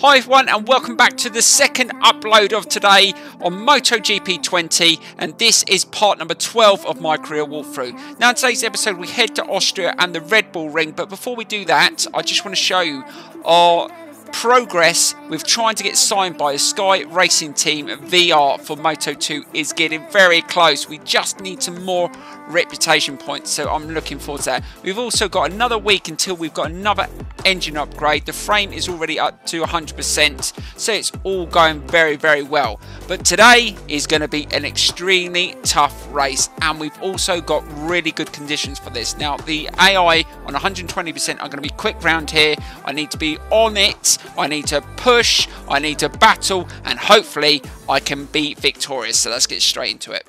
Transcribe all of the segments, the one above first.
Hi everyone and welcome back to the second upload of today on MotoGP 20, and this is part number 12 of my career walkthrough. Now in today's episode we head to Austria and the Red Bull ring, but before we do that I just want to show you our progress with trying to get signed by a Sky Racing Team VR for Moto2 is getting very close. We just need some more reputation points, so I'm looking forward to that. We've also got another week until we've got another engine upgrade. The frame is already up to 100%, so it's all going very, very well. But today is going to be an extremely tough race, and we've also got really good conditions for this. Now, the AI on 120% are going to be quick round here. I need to be on it. I need to push. I need to battle, and hopefully I can be victorious. So let's get straight into it.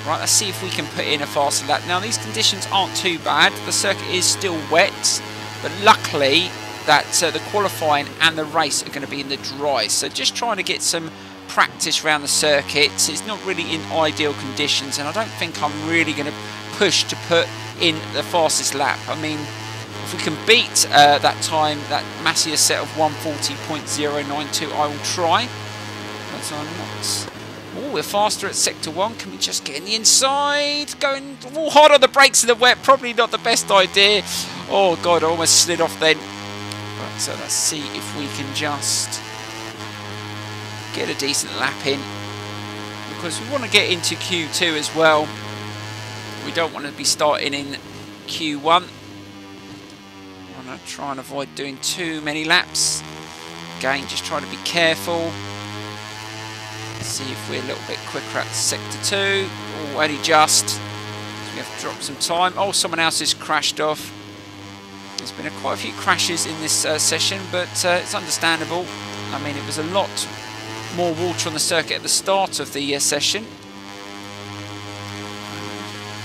Right, let's see if we can put in a faster lap. Now, these conditions aren't too bad. The circuit is still wet, but luckily that the qualifying and the race are going to be in the dry. So just trying to get some practice around the circuit. It's not really in ideal conditions, and I don't think I'm really going to push to put in the fastest lap. I mean, if we can beat that time, that Masia set of 140.092, I will try. But I'm not. Oh, we're faster at sector 1. Can we just get in the inside? Going all hard on the brakes in the wet. Probably not the best idea. Oh, God, I almost slid off then. But, so let's see if we can just get a decent lap in. Because we want to get into Q2 as well. We don't want to be starting in Q1. I want to try and avoid doing too many laps. Again, just trying to be careful. See if we're a little bit quicker at sector 2. Oh, only just. So we have to drop some time. Oh, someone else has crashed off. There's been quite a few crashes in this session, but it's understandable. I mean, it was a lot more water on the circuit at the start of the session.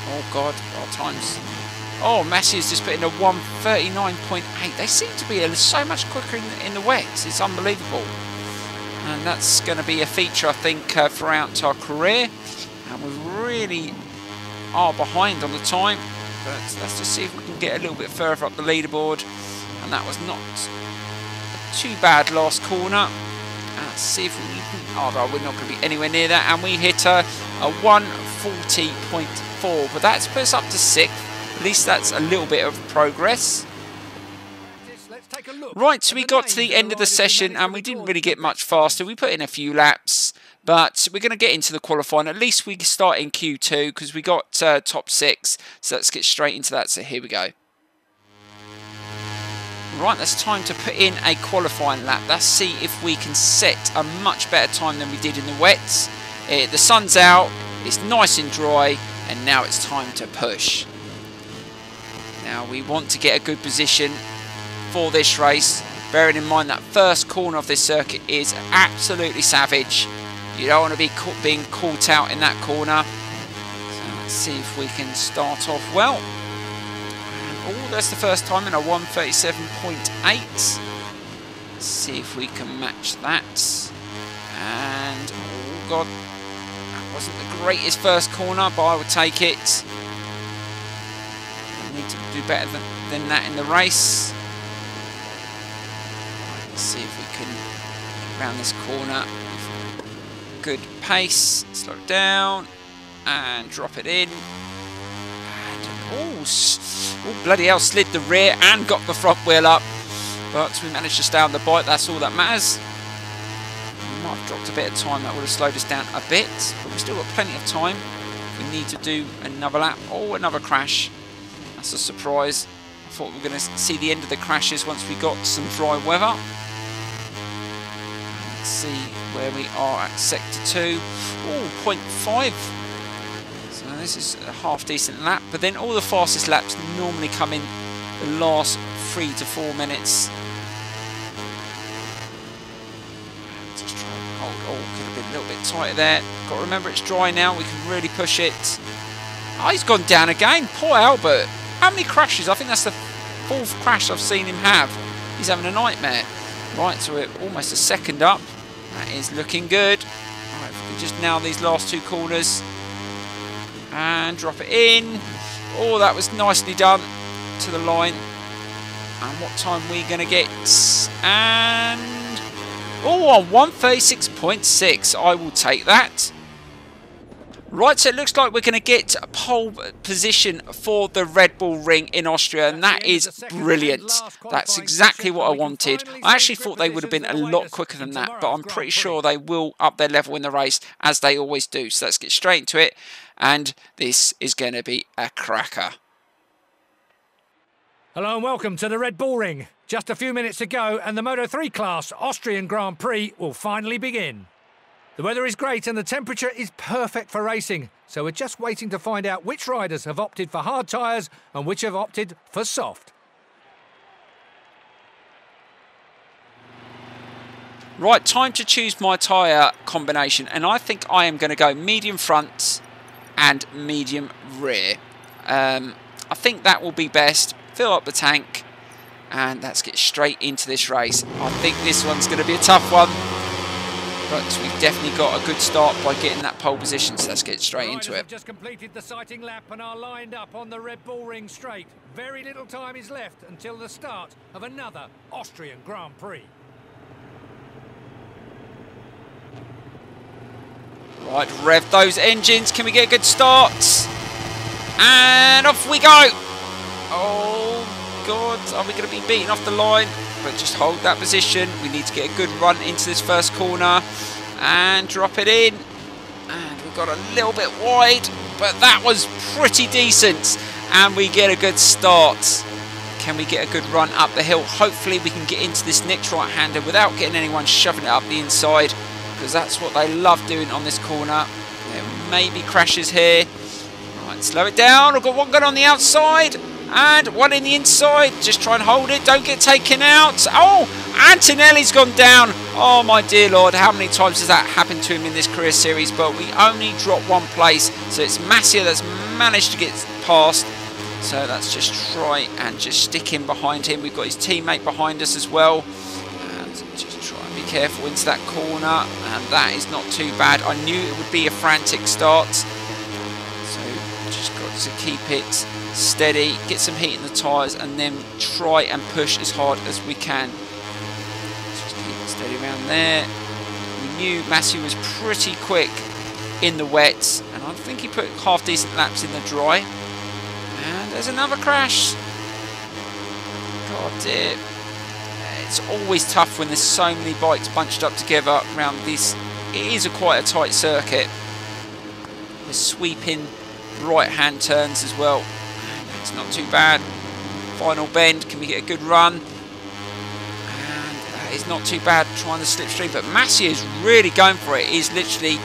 Oh, God, our times. Oh, Masia's just put in a 1:39.8. They seem to be so much quicker in the wet. It's unbelievable. And that's going to be a feature, I think, throughout our career. And we really are behind on the time. But let's just see if we can get a little bit further up the leaderboard. And that was not too bad last corner. Let's see if we can... Oh, no, we're not going to be anywhere near that. And we hit a 140.4. But that's put us up to 6th. At least that's a little bit of progress. Right, so we got to the end of the session and we didn't really get much faster. We put in a few laps, but we're going to get into the qualifying. At least we start in Q2 because we got top 6. So let's get straight into that. So here we go. Right, that's time to put in a qualifying lap. Let's see if we can set a much better time than we did in the wet. The sun's out, it's nice and dry, and now it's time to push. Now we want to get a good position for this race, bearing in mind that first corner of this circuit is absolutely savage. You don't want to be being caught out in that corner. So let's see if we can start off well. And, oh, that's the first time in a 1:37.8. Let's see if we can match that. And oh God, that wasn't the greatest first corner, but I would take it. We need to do better than that in the race. See if we can get around this corner with good pace. Slow it down and drop it in. And oh, bloody hell, slid the rear and got the front wheel up. But we managed to stay on the bike. That's all that matters. We might have dropped a bit of time. That would have slowed us down a bit, but we've still got plenty of time. We need to do another lap. Oh, another crash. That's a surprise. I thought we were going to see the end of the crashes once we got some dry weather. Let's see where we are at sector 2. Oh, 0.5. So this is a half decent lap. But then all the fastest laps normally come in the last 3 to 4 minutes. Just try and hold. Oh, could have been a little bit tighter there. Got to remember it's dry now. We can really push it. Oh, he's gone down again. Poor Albert. How many crashes? I think that's the 4th crash I've seen him have. He's having a nightmare. Right, so we're almost a second up. That is looking good. Right, if we can just nail these last 2 corners. And drop it in. Oh, that was nicely done to the line. And what time are we going to get? And... oh, on 136.6. I will take that. Right, so it looks like we're going to get pole position for the Red Bull Ring in Austria, and that is brilliant. That's exactly what I wanted. I actually thought they would have been a lot quicker than that, but I'm pretty sure they will up their level in the race, as they always do. So let's get straight into it, and this is going to be a cracker. Hello and welcome to the Red Bull Ring. Just a few minutes to go, and the Moto3 class Austrian Grand Prix will finally begin. The weather is great and the temperature is perfect for racing, so we're just waiting to find out which riders have opted for hard tyres and which have opted for soft. Right, time to choose my tyre combination, and I think I am going to go medium front and medium rear. I think that will be best. Fill up the tank, and let's get straight into this race. I think this one's going to be a tough one. But we've definitely got a good start by getting that pole position, so let's get straight into it. Have just completed the sighting lap and are lined up on the Red Bull Ring straight. Very little time is left until the start of another Austrian Grand Prix. Right, rev those engines. Can we get a good start? And off we go. Oh, God. Are we going to be beaten off the line? But just hold that position. We need to get a good run into this first corner and drop it in. And we got a little bit wide, but that was pretty decent. And we get a good start. Can we get a good run up the hill? Hopefully we can get into this next right-hander without getting anyone shoving it up the inside, because that's what they love doing on this corner. There may be crashes here. Right, slow it down. I've got one gun on the outside. And one in the inside. Just try and hold it. Don't get taken out. Oh, Antonelli's gone down. Oh, my dear Lord. How many times has that happened to him in this career series? But we only dropped one place. So it's Massia that's managed to get past. So let's just try and just stick in behind him. We've got his teammate behind us as well. And just try and be careful into that corner. And that is not too bad. I knew it would be a frantic start. So just got to keep it steady, get some heat in the tyres, and then try and push as hard as we can. Just keep it steady around there. We knew Massi was pretty quick in the wet, and I think he put half decent laps in the dry. And there's another crash. God dear. It's always tough when there's so many bikes bunched up together around this. It is quite a tight circuit. We're sweeping right-hand turns as well. It's not too bad. Final bend. Can we get a good run? And that is not too bad trying the slipstream. But Massi is really going for it. He's literally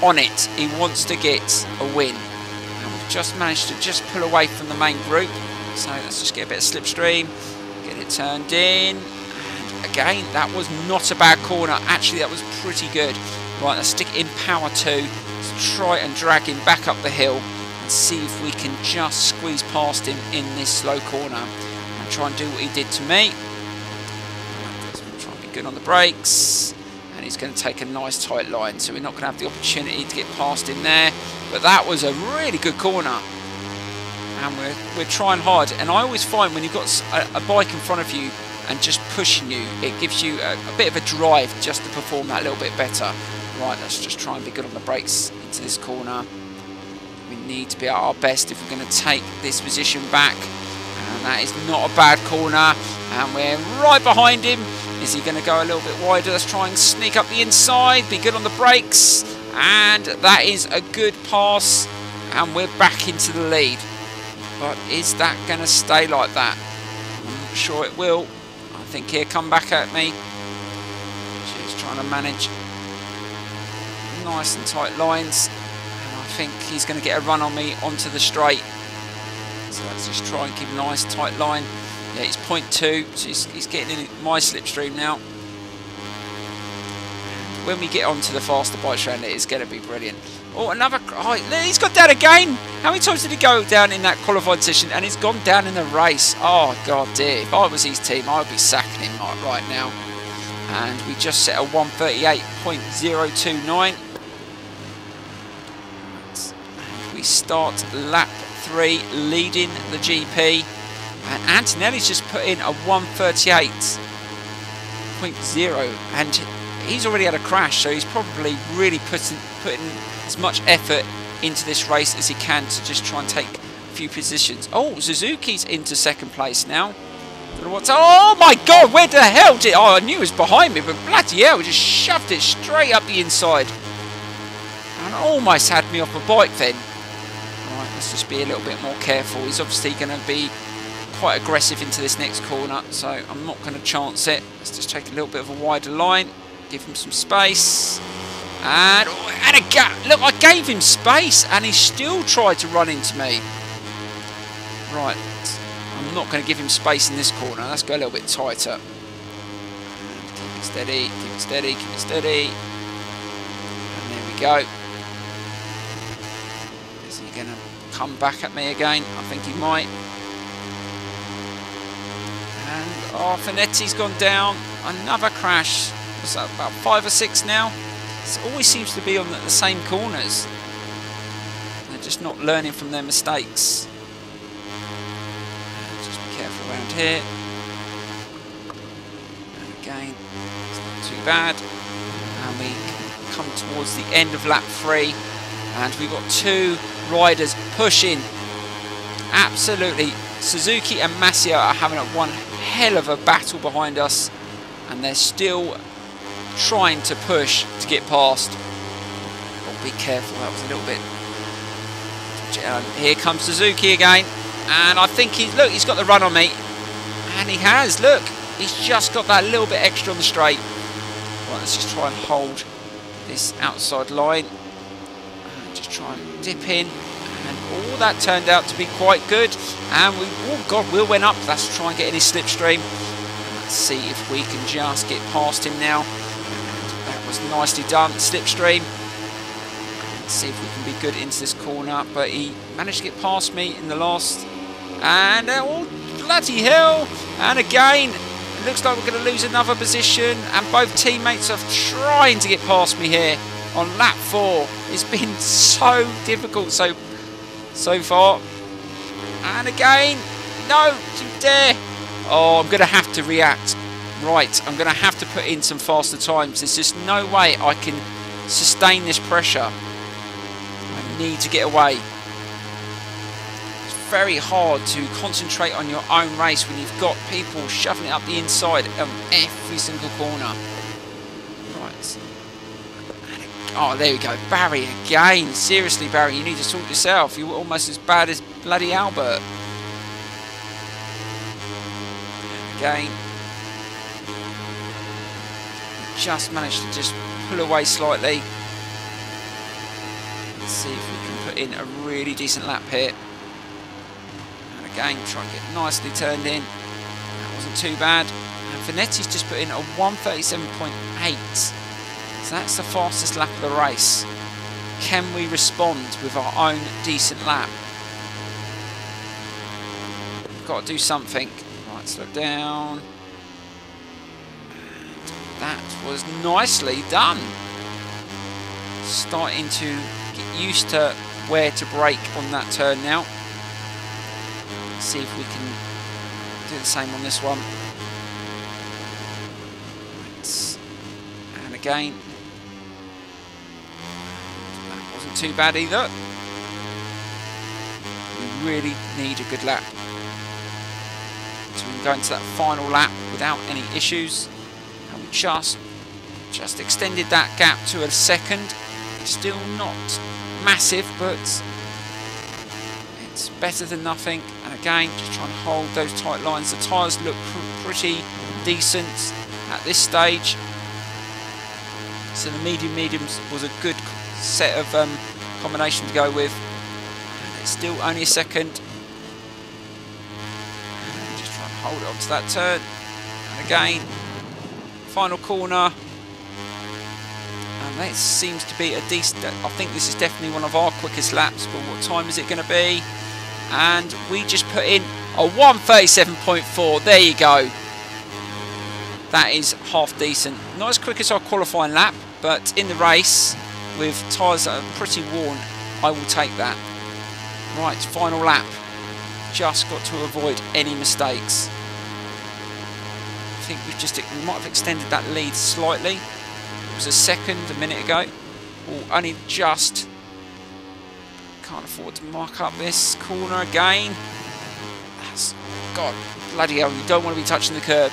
on it. He wants to get a win. And we've just managed to just pull away from the main group. So let's just get a bit of slipstream. Get it turned in. And again, that was not a bad corner. Actually, that was pretty good. Right, let's stick in power 2. Let's try and drag him back up the hill. And see if we can just squeeze past him in this slow corner and try and do what he did to me. Try and be good on the brakes, and he's going to take a nice tight line, so we're not going to have the opportunity to get past him there. But that was a really good corner, and we're trying hard. And I always find when you've got a bike in front of you and just pushing you, it gives you a bit of a drive just to perform that a little bit better. Right, let's just try and be good on the brakes into this corner. We need to be at our best if we're going to take this position back. And that is not a bad corner. And we're right behind him. Is he going to go a little bit wider? Let's try and sneak up the inside. Be good on the brakes. And that is a good pass. And we're back into the lead. But is that going to stay like that? I'm not sure it will. I think he'll come back at me. Just trying to manage nice and tight lines. I think he's going to get a run on me onto the straight. So let's just try and keep a nice tight line. Yeah, it's 0.2, so he's getting in my slipstream now. When we get onto the faster bikes around it, it's going to be brilliant. Oh, another... Oh, he's got down again. How many times did he go down in that qualified session? And he's gone down in the race. Oh, God dear. If I was his team, I would be sacking him right now. And we just set a 1:38.029. We start lap 3, leading the GP. And Antonelli's just put in a 1:38.0, and he's already had a crash, so he's probably really putting as much effort into this race as he can to just try and take a few positions. Oh, Suzuki's into second place now. Oh my God, where the hell did... Oh, I knew it was behind me, but bloody hell, just shoved it straight up the inside. And almost had me off my bike then. Right, let's just be a little bit more careful. He's obviously going to be quite aggressive into this next corner, so I'm not going to chance it. Let's just take a little bit of a wider line, give him some space. And a gap. Look, I gave him space and he still tried to run into me. Right. I'm not going to give him space in this corner. Let's go a little bit tighter. Keep it steady, keep it steady, keep it steady. And there we go. Is he going to come back at me again? I think he might. And, oh, Finetti's gone down. Another crash. What's that, about 5 or 6 now? It always seems to be on the same corners. They're just not learning from their mistakes. Careful around here. And again, it's not too bad. And we come towards the end of lap 3. And we've got 2 riders pushing. Absolutely. Suzuki and Masia are having one hell of a battle behind us. And they're still trying to push to get past. Oh, be careful. That was a little bit... Here comes Suzuki again. And I think he's got the run on me. And he has, look. He's just got that little bit extra on the straight. Right, let's just try and hold this outside line. And just try and dip in. And all that turned out to be quite good. And we, oh God, Will went up. Let's try and get in his slipstream. Let's see if we can just get past him now. And that was nicely done, slipstream. Let's see if we can be good into this corner. But he managed to get past me in the last... And oh, bloody hell. And again, it looks like we're going to lose another position. And both teammates are trying to get past me here on lap 4. It's been so difficult so far. And again, no, you dare. Oh, I'm going to have to react. Right, I'm going to have to put in some faster times. There's just no way I can sustain this pressure. I need to get away. Very hard to concentrate on your own race when you've got people shoving it up the inside of every single corner. Right. Oh, there we go. Barry again. Seriously, Barry, you need to sort yourself. You're almost as bad as bloody Albert. Again. Just managed to just pull away slightly. Let's see if we can put in a really decent lap here. Again, try and get nicely turned in. That wasn't too bad. And Finetti's just put in a 1:37.8. So that's the fastest lap of the race. Can we respond with our own decent lap? We've got to do something. Right, slow down. And that was nicely done. Starting to get used to where to brake on that turn now. See if we can do the same on this one. Right. And again, that wasn't too bad either. We really need a good lap, so we can go into that final lap without any issues. And we just extended that gap to a second. Still not massive, but it's better than nothing. And again, just trying to hold those tight lines. The tyres look pretty decent at this stage. So the mediums was a good set of combination to go with. And it's still only a second. And just trying to hold it onto that turn. And again, final corner. And that seems to be a decent... I think this is definitely one of our quickest laps. But what time is it going to be? And we just put in a 1:37.4. There you go. That is half decent. Not as quick as our qualifying lap, but in the race, with tyres that are pretty worn, I will take that. Right, final lap. just got to avoid any mistakes. I think we might have extended that lead slightly. It was a second a minute ago. Oh, only just. Can't afford to mark up this corner again. God, bloody hell, you don't want to be touching the curb.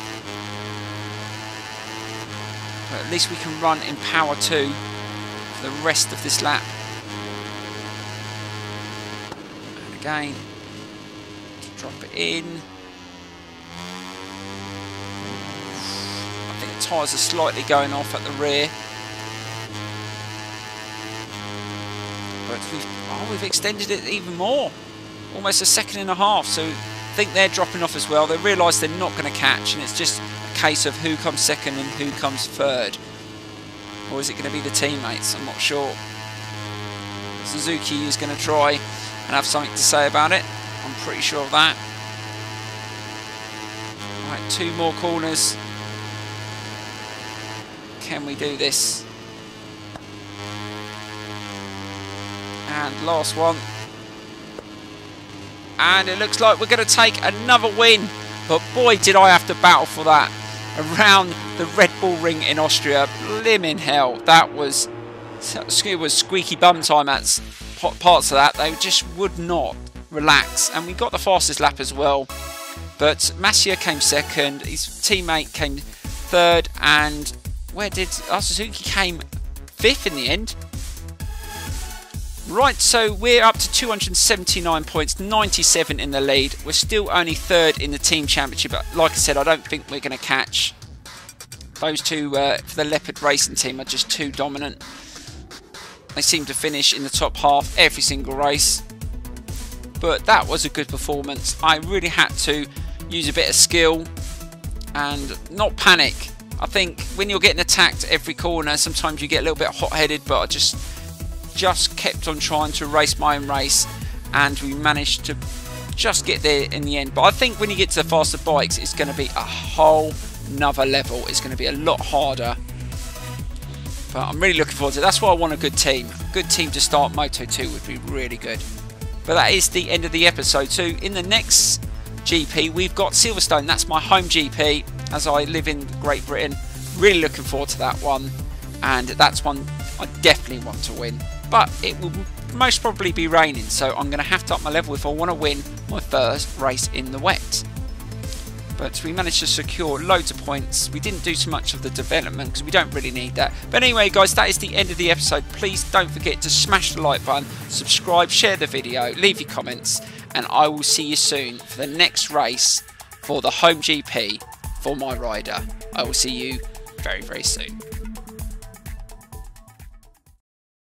But at least we can run in power 2 for the rest of this lap. And again, drop it in. I think the tyres are slightly going off at the rear. But we've extended it even more. Almost a second and a half. So I think they're dropping off as well. They realise they're not going to catch, and it's just a case of who comes second and who comes third. Or is it going to be the teammates? I'm not sure. Suzuki is going to try and have something to say about it. I'm pretty sure of that. Right, 2 more corners. Can we do this? And last one. And it looks like we're going to take another win. But boy, did I have to battle for that. Around the Red Bull Ring in Austria. Blimmin' hell. That was squeaky bum time at parts of that. They just would not relax. And we got the fastest lap as well. But Masia came second. His teammate came third. And where did Suzuki came 5th in the end? Right, so we're up to 279 points, 97 in the lead. We're still only 3rd in the team championship, but like I said, I don't think we're going to catch. Those two for the Leopard Racing team are just too dominant. They seem to finish in the top half every single race. But that was a good performance. I really had to use a bit of skill and not panic. I think when you're getting attacked every corner, sometimes you get a little bit hot-headed, but I just kept on trying to race my own race, and we managed to just get there in the end. But I think when you get to the faster bikes, it's going to be a whole nother level. It's going to be a lot harder. But I'm really looking forward to it. That's why I want a good team. A good team to start Moto 2 would be really good. But that is the end of the episode. So in the next GP, we've got Silverstone. That's my home GP, as I live in Great Britain. Really looking forward to that one. And that's one I definitely want to win. But it will most probably be raining, so I'm going to have to up my level if I want to win my first race in the wet. But we managed to secure loads of points. We didn't do too much of the development because we don't really need that. But anyway, guys, that is the end of the episode. Please don't forget to smash the like button, subscribe, share the video, leave your comments, and I will see you soon for the next race for the home GP for my rider. I will see you very, very soon.